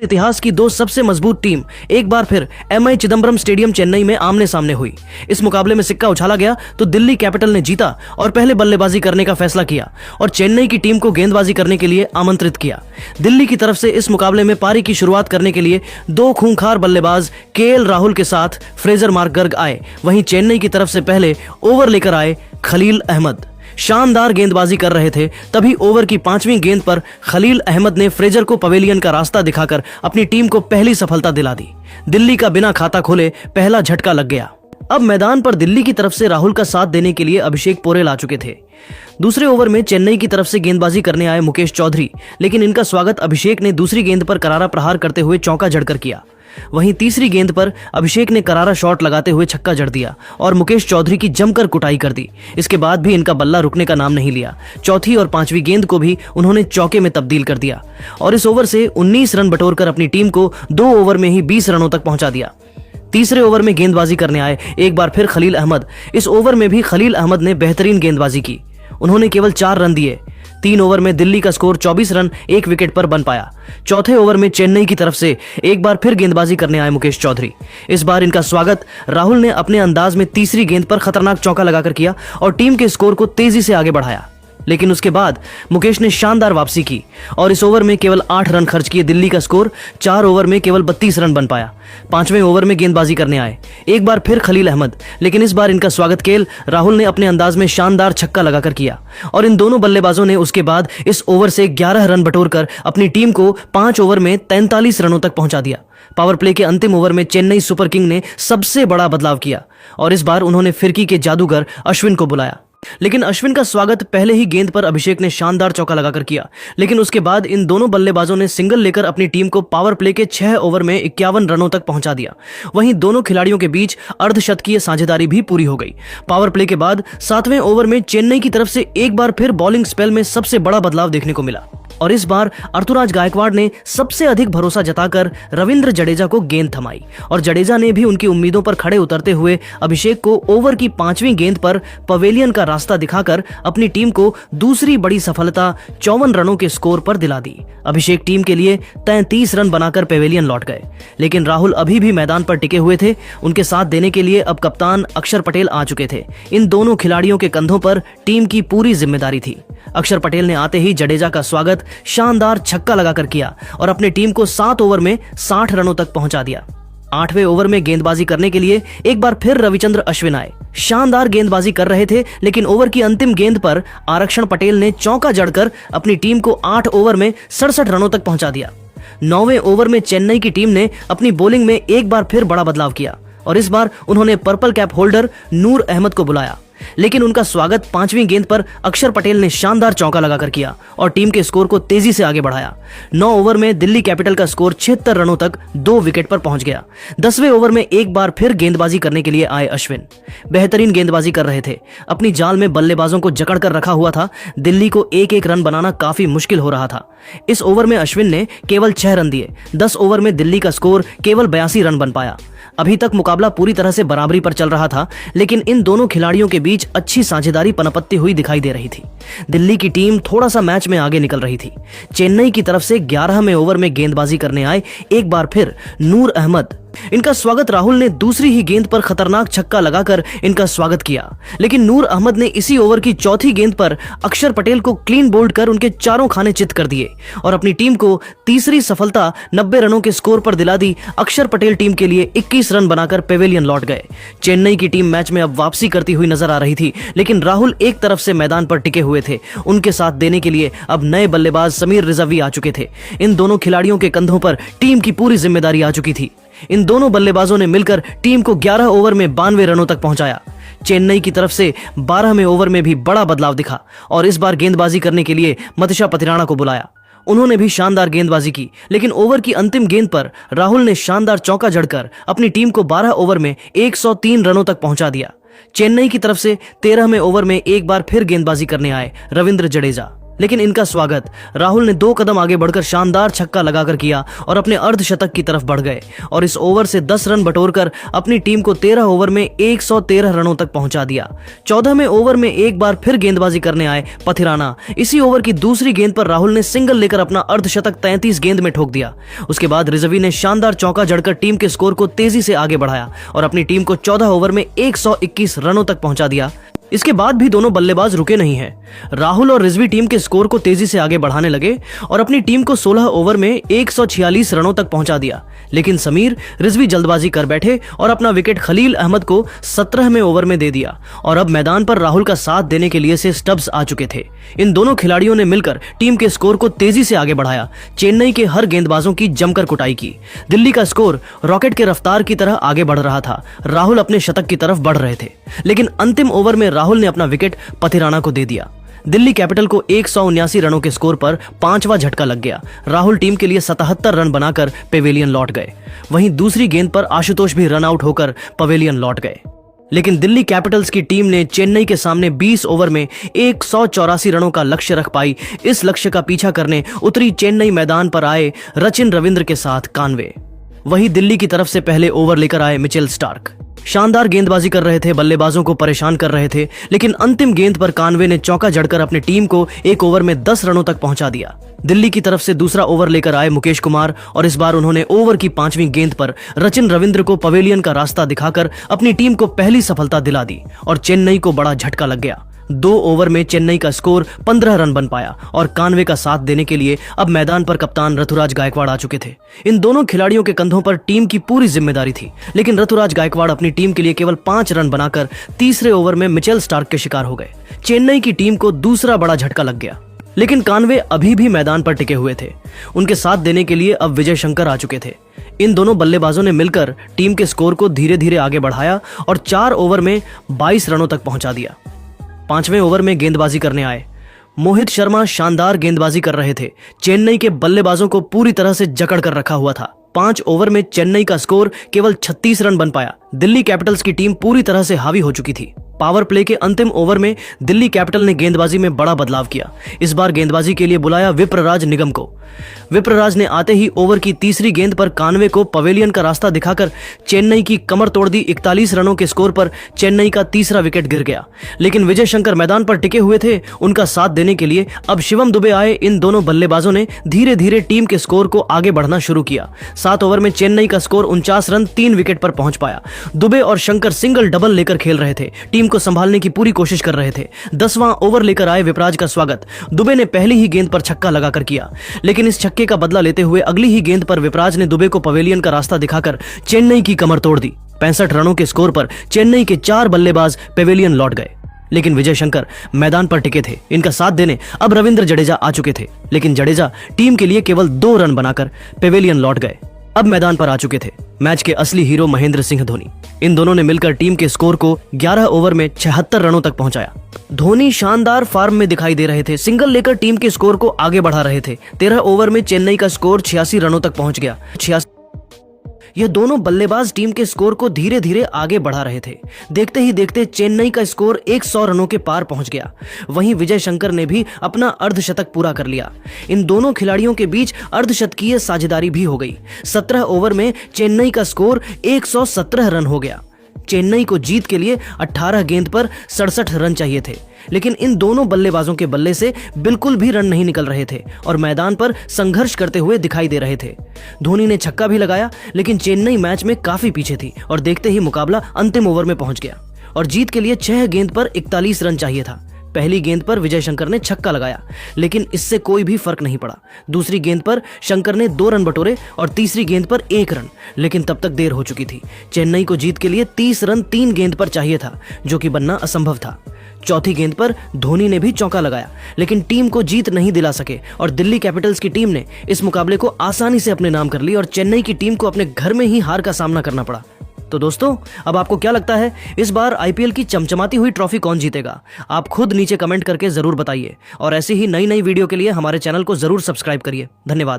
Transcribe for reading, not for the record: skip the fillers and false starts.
इतिहास की दो सबसे मजबूत टीम एक बार फिर एमआई चिदंबरम स्टेडियम चेन्नई में आमने सामने हुई। इस मुकाबले में सिक्का उछाला गया तो दिल्ली कैपिटल ने जीता और पहले बल्लेबाजी करने का फैसला किया और चेन्नई की टीम को गेंदबाजी करने के लिए आमंत्रित किया। दिल्ली की तरफ से इस मुकाबले में पारी की शुरुआत करने के लिए दो खूंखार बल्लेबाज केएल राहुल के साथ फ्रेजर मार्कगर्ग आए। वहीं चेन्नई की तरफ से पहले ओवर लेकर आए खलील अहमद। शानदार गेंदबाजी कर रहे थे, तभी ओवर की 5वीं गेंद पर खलील अहमद ने फ्रेजर को पवेलियन का रास्ता दिखाकर अपनी टीम को पहली सफलता दिला दी। दिल्ली का बिना खाता खोले पहला झटका लग गया। अब मैदान पर दिल्ली की तरफ से राहुल का साथ देने के लिए अभिषेक पोरेल आ चुके थे। दूसरे ओवर में चेन्नई की तरफ से गेंदबाजी करने आए मुकेश चौधरी, लेकिन इनका स्वागत अभिषेक ने दूसरी गेंद पर करारा प्रहार करते हुए चौका जड़कर किया। वहीं तीसरी गेंद पर अभिषेक ने करारा शॉट लगाते हुए छक्का जड़ दिया और मुकेश चौधरी की जमकर कुटाई कर दी। इसके बाद भी इनका बल्ला रुकने का नाम नहीं लिया। चौथी और 5वीं गेंद को भी उन्होंने चौके में तब्दील कर दिया और इस ओवर से 19 रन बटोरकर अपनी टीम को 2 ओवर में ही 20 रनों तक पहुंचा दिया। तीसरे ओवर में गेंदबाजी करने आए एक बार फिर खलील अहमद। इस ओवर में भी खलील अहमद ने बेहतरीन गेंदबाजी की। उन्होंने केवल 4 रन दिए। 3 ओवर में दिल्ली का स्कोर 24 रन 1 विकेट पर बन पाया। चौथे ओवर में चेन्नई की तरफ से एक बार फिर गेंदबाजी करने आए मुकेश चौधरी। इस बार इनका स्वागत राहुल ने अपने अंदाज में तीसरी गेंद पर खतरनाक चौका लगाकर किया और टीम के स्कोर को तेजी से आगे बढ़ाया। लेकिन उसके बाद मुकेश ने शानदार वापसी की और इस ओवर में केवल 8 रन खर्च किए। दिल्ली का स्कोर 4 ओवर में केवल 32 रन बन पाया। 5वें ओवर में गेंदबाजी करने आए एक बार फिर खलील अहमद, लेकिन इस बार इनका स्वागत केएल राहुल ने अपने अंदाज में शानदार छक्का लगाकर किया और इन दोनों बल्लेबाजों ने उसके बाद इस ओवर से 11 रन बटोरकर अपनी टीम को 5 ओवर में 43 रनों तक पहुंचा दिया। पावर प्ले के अंतिम ओवर में चेन्नई सुपर किंग ने सबसे बड़ा बदलाव किया और इस बार उन्होंने फिरकी के जादूगर अश्विन को बुलाया। लेकिन अश्विन का स्वागत पहले ही गेंद पर अभिषेक ने शानदार चौका लगाकर किया, लेकिन उसके बाद इन दोनों बल्लेबाजों ने सिंगल लेकर अपनी टीम को पावर प्ले के 6 ओवर में 51 रनों तक पहुंचा दिया। वहीं दोनों खिलाड़ियों के बीच अर्धशतकीय साझेदारी भी पूरी हो गई। पावर प्ले के बाद 7वें ओवर में चेन्नई की तरफ से एक बार फिर बॉलिंग स्पेल में सबसे बड़ा बदलाव देखने को मिला और इस बार ऋतुराज गायकवाड़ ने सबसे अधिक भरोसा जताकर रविंद्र जडेजा को गेंद थमाई और जडेजा ने भी उनकी उम्मीदों पर खड़े उतरते हुए अभिषेक को ओवर की 5वीं गेंद पर पवेलियन का रास्ता दिखाकर अपनी टीम को दूसरी बड़ी सफलता 54 रनों के स्कोर पर दिला दी। अभिषेक टीम के लिए 33 रन बनाकर पवेलियन लौट गए, लेकिन राहुल अभी भी मैदान पर टिके हुए थे। उनके साथ देने के लिए अब कप्तान अक्षर पटेल आ चुके थे। इन दोनों खिलाड़ियों के कंधों पर टीम की पूरी जिम्मेदारी थी। अक्षर पटेल ने आते ही जडेजा का स्वागत शानदार छक्का लगाकर किया और अपनी टीम को 7 ओवर में 60 रनों तक पहुंचा दिया। 8वें ओवर में गेंदबाजी करने के लिए एक बार फिर रविचंद्र अश्विन आए। शानदार गेंदबाजी कर रहे थे, लेकिन ओवर की अंतिम गेंद पर आरक्षण पटेल ने चौका जड़कर अपनी टीम को 8 ओवर में 67 रनों तक पहुंचा दिया। 9वें ओवर में चेन्नई की टीम ने अपनी बॉलिंग में एक बार फिर बड़ा बदलाव किया और इस बार उन्होंने पर्पल कैप होल्डर नूर अहमद को बुलाया, लेकिन उनका स्वागत 5वीं गेंद पर अक्षर पटेल ने शानदार चौका लगाकर किया और टीम के स्कोर को तेजी से आगे बढ़ाया। 9 ओवर में दिल्ली कैपिटल का स्कोर 76 रनों तक 2 विकेट पर पहुंच गया। 10वें ओवर में एक बार फिर गेंदबाजी करने के लिए आए अश्विन। बेहतरीन गेंदबाजी कर रहे थे। अपनी जाल में बल्लेबाजों को जकड़ कर रखा हुआ था। दिल्ली को एक रन बनाना काफी मुश्किल हो रहा था। इस ओवर में अश्विन ने केवल 6 रन दिए। 10 ओवर में दिल्ली का स्कोर केवल 82 रन बन पाया। अभी तक मुकाबला पूरी तरह से बराबरी पर चल रहा था, लेकिन इन दोनों खिलाड़ियों के बीच अच्छी साझेदारी पनपत्ती हुई दिखाई दे रही थी। दिल्ली की टीम थोड़ा सा मैच में आगे निकल रही थी। चेन्नई की तरफ से 11वें ओवर में गेंदबाजी करने आए एक बार फिर नूर अहमद। इनका स्वागत राहुल ने दूसरी ही गेंद पर खतरनाक छक्का लगाकर इनका स्वागत किया, लेकिन नूर अहमद ने इसी ओवर की चौथी गेंद पर अक्षर पटेल को क्लीन बोल्ड कर उनके चारों खाने चित कर दिए और अपनी टीम को तीसरी सफलता 90 रनों के स्कोर पर दिला दी। अक्षर पटेल टीम के लिए 21 रन बनाकर पेवेलियन लौट गए। चेन्नई की टीम मैच में अब वापसी करती हुई नजर आ रही थी, लेकिन राहुल एक तरफ से मैदान पर टिके हुए थे। उनके साथ देने के लिए अब नए बल्लेबाज समीर रिजवी आ चुके थे। इन दोनों खिलाड़ियों के कंधों पर टीम की पूरी जिम्मेदारी आ चुकी थी। इन दोनों बल्लेबाजों ने मिलकर टीम को 11 ओवर में 92 रनों तक पहुंचाया। चेन्नई की तरफ से 12वें ओवर में भी बड़ा बदलाव दिखा और इस बार गेंदबाजी करने के लिए मतिशा पतिराणा को बुलाया। उन्होंने भी शानदार गेंदबाजी की, लेकिन ओवर की अंतिम गेंद पर राहुल ने शानदार चौका जड़कर अपनी टीम को 12 ओवर में 103 रनों तक पहुंचा दिया। चेन्नई की तरफ से 13वें ओवर में एक बार फिर गेंदबाजी करने आए रविंद्र जडेजा। लेकिन इनका स्वागत राहुल ने 2 कदम आगे बढ़कर शानदार छक्का लगाकर किया और अपने अर्धशतक की तरफ बढ़ गए और इस ओवर से 10 रन बटोरकर अपनी टीम को 13 ओवर में 113 रनों तक पहुंचा दिया। 14वें ओवर में एक बार फिर गेंदबाजी करने आए पथिराना। इसी ओवर की दूसरी गेंद पर राहुल ने सिंगल लेकर अपना अर्धशतक 33 गेंद में ठोक दिया। उसके बाद रिजवी ने शानदार चौका जड़कर टीम के स्कोर को तेजी से आगे बढ़ाया और अपनी टीम को 14 ओवर में 121 रनों तक पहुंचा दिया। इसके बाद भी दोनों बल्लेबाज रुके नहीं हैं। राहुल और रिजवी टीम के स्कोर को तेजी से आगे बढ़ाने लगे और अपनी टीम को 16 ओवर में 146 रनों तक पहुंचा दिया। लेकिन समीर रिजवी जल्दबाजी कर बैठे और अपना विकेट खलील अहमद को 17वें ओवर में दे दिया और अब मैदान पर राहुल का साथ देने के लिए से स्टब्स आ चुके थे। इन दोनों खिलाड़ियों ने मिलकर टीम के स्कोर को तेजी से आगे बढ़ाया। चेन्नई के हर गेंदबाजों की जमकर कुटाई की। दिल्ली का स्कोर रॉकेट के रफ्तार की तरह आगे बढ़ रहा था। राहुल अपने शतक की तरफ बढ़ रहे थे, लेकिन अंतिम ओवर में राहुल ने अपना विकेट पथिराना को दे दिया। दिल्ली कैपिटल को 179 रनों के स्कोर पर 5वां झटका लग गया। राहुल टीम के लिए 77 रन बनाकर पेवेलियन लौट गए। वहीं दूसरी गेंद पर आशुतोष भी रन आउट होकर पवेलियन लौट गए। लेकिन दिल्ली कैपिटल्स की टीम ने चेन्नई के सामने 20 ओवर में 184 रनों का लक्ष्य रख पाई। इस लक्ष्य का पीछा करने उतरी चेन्नई मैदान पर आए रचिन रविंद्र के साथ कानवे। वहीं दिल्ली की तरफ से पहले ओवर लेकर आए मिचेल स्टार्क। शानदार गेंदबाजी कर रहे थे, बल्लेबाजों को परेशान कर रहे थे, लेकिन अंतिम गेंद पर कानवे ने चौका जड़कर अपनी टीम को एक ओवर में 10 रनों तक पहुंचा दिया। दिल्ली की तरफ से दूसरा ओवर लेकर आए मुकेश कुमार और इस बार उन्होंने ओवर की 5वीं गेंद पर रचिन रविंद्र को पवेलियन का रास्ता दिखाकर अपनी टीम को पहली सफलता दिला दी और चेन्नई को बड़ा झटका लग गया। 2 ओवर में चेन्नई का स्कोर 15 रन बन पाया और कानवे का साथ देने के लिए अब मैदान पर कप्तान ऋतुराज गायकवाड़ आ चुके थे। इन दोनों खिलाड़ियों के कंधों पर टीम की पूरी जिम्मेदारी थी, लेकिन ऋतुराज गायकवाड़ अपनी टीम के लिए केवल 5 रन बनाकर तीसरे ओवर में मिचेल स्टार्क के शिकार हो गए। चेन्नई की टीम को दूसरा बड़ा झटका लग गया, लेकिन कानवे अभी भी मैदान पर टिके हुए थे। उनके साथ देने के लिए अब विजय शंकर आ चुके थे। इन दोनों बल्लेबाजों ने मिलकर टीम के स्कोर को धीरे धीरे आगे बढ़ाया और 4 ओवर में 22 रनों तक पहुंचा दिया। 5वें ओवर में गेंदबाजी करने आए मोहित शर्मा शानदार गेंदबाजी कर रहे थे। चेन्नई के बल्लेबाजों को पूरी तरह से जकड़ कर रखा हुआ था। 5 ओवर में चेन्नई का स्कोर केवल 36 रन बन पाया। दिल्ली कैपिटल्स की टीम पूरी तरह से हावी हो चुकी थी। पावर प्ले के अंतिम ओवर में दिल्ली कैपिटल ने गेंदबाजी में बड़ा बदलाव किया। इस बार गेंदबाजी के लिए बुलाया विप्रराज निगम को। विप्रराज ने आते ही ओवर की तीसरी गेंद पर कानवे को पवेलियन का रास्ता दिखाकर चेन्नई की कमर तोड़ दी। 41 रनों के स्कोर पर चेन्नई का तीसरा विकेट गिर गया, लेकिन विजय शंकर मैदान पर टिके हुए थे। उनका साथ देने के लिए अब शिवम दुबे आए। इन दोनों बल्लेबाजों ने धीरे धीरे टीम के स्कोर को आगे बढ़ना शुरू किया। 7 ओवर में चेन्नई का स्कोर 49 रन 3 विकेट पर पहुंच पाया। दुबे और शंकर सिंगल डबल लेकर खेल रहे थे, टीम को संभालने की पूरी कोशिश कर रहे थे। 10वां ओवर लेकर आए विपराज का स्वागत दुबे ने पहली ही गेंद पर छक्का लगाकर किया, लेकिन इस छक्के का बदला लेते हुए अगली ही गेंद पर विपराज ने दुबे को पवेलियन का रास्ता दिखाकर चेन्नई की कमर तोड़ दी। 65 रनों के स्कोर पर चेन्नई के 4 बल्लेबाज पवेलियन लौट गए, लेकिन विजय शंकर मैदान पर टिके थे। इनका साथ देने अब रविंद्र जडेजा आ चुके थे, लेकिन जडेजा टीम के लिए केवल 2 रन बनाकर पवेलियन लौट गए। अब मैदान पर आ चुके थे मैच के असली हीरो महेंद्र सिंह धोनी। इन दोनों ने मिलकर टीम के स्कोर को 11 ओवर में 76 रनों तक पहुंचाया। धोनी शानदार फॉर्म में दिखाई दे रहे थे, सिंगल लेकर टीम के स्कोर को आगे बढ़ा रहे थे। 13 ओवर में चेन्नई का स्कोर 86 रनों तक पहुंच गया। यह दोनों बल्लेबाज टीम के स्कोर को धीरे धीरे आगे बढ़ा रहे थे। देखते ही देखते चेन्नई का स्कोर 100 रनों के पार पहुंच गया। वहीं विजय शंकर ने भी अपना अर्धशतक पूरा कर लिया। इन दोनों खिलाड़ियों के बीच अर्धशतकीय साझेदारी भी हो गई। 17 ओवर में चेन्नई का स्कोर 117 रन हो गया। चेन्नई को जीत के लिए 18 गेंद पर 67 रन चाहिए थे, लेकिन इन दोनों बल्लेबाजों के बल्ले से बिल्कुल भी रन नहीं निकल रहे थे और मैदान पर संघर्ष करते हुए दिखाई दे रहे थे। धोनी ने छक्का भी लगाया, लेकिन चेन्नई मैच में काफी पीछे थी और देखते ही मुकाबला अंतिम ओवर में पहुंच गया और जीत के लिए 6 गेंद पर 41 रन चाहिए था। पहली गेंद पर विजय शंकर ने छक्का लगाया, लेकिन इससे कोई भी फर्क नहीं पड़ा। दूसरी गेंद पर शंकर ने 2 रन बटोरे और तीसरी गेंद पर 1 रन, लेकिन तब तक देर हो चुकी थी। चेन्नई को जीत के लिए 30 रन 3 गेंद पर चाहिए था, जो कि बनना असंभव था। चौथी गेंद पर धोनी ने भी चौका लगाया, लेकिन टीम को जीत नहीं दिला सके और दिल्ली कैपिटल्स की टीम ने इस मुकाबले को आसानी से अपने नाम कर ली और चेन्नई की टीम को अपने घर में ही हार का सामना करना पड़ा। तो दोस्तों, अब आपको क्या लगता है, इस बार आईपीएल की चमचमाती हुई ट्रॉफी कौन जीतेगा? आप खुद नीचे कमेंट करके जरूर बताइए और ऐसी ही नई नई वीडियो के लिए हमारे चैनल को जरूर सब्सक्राइब करिए। धन्यवाद।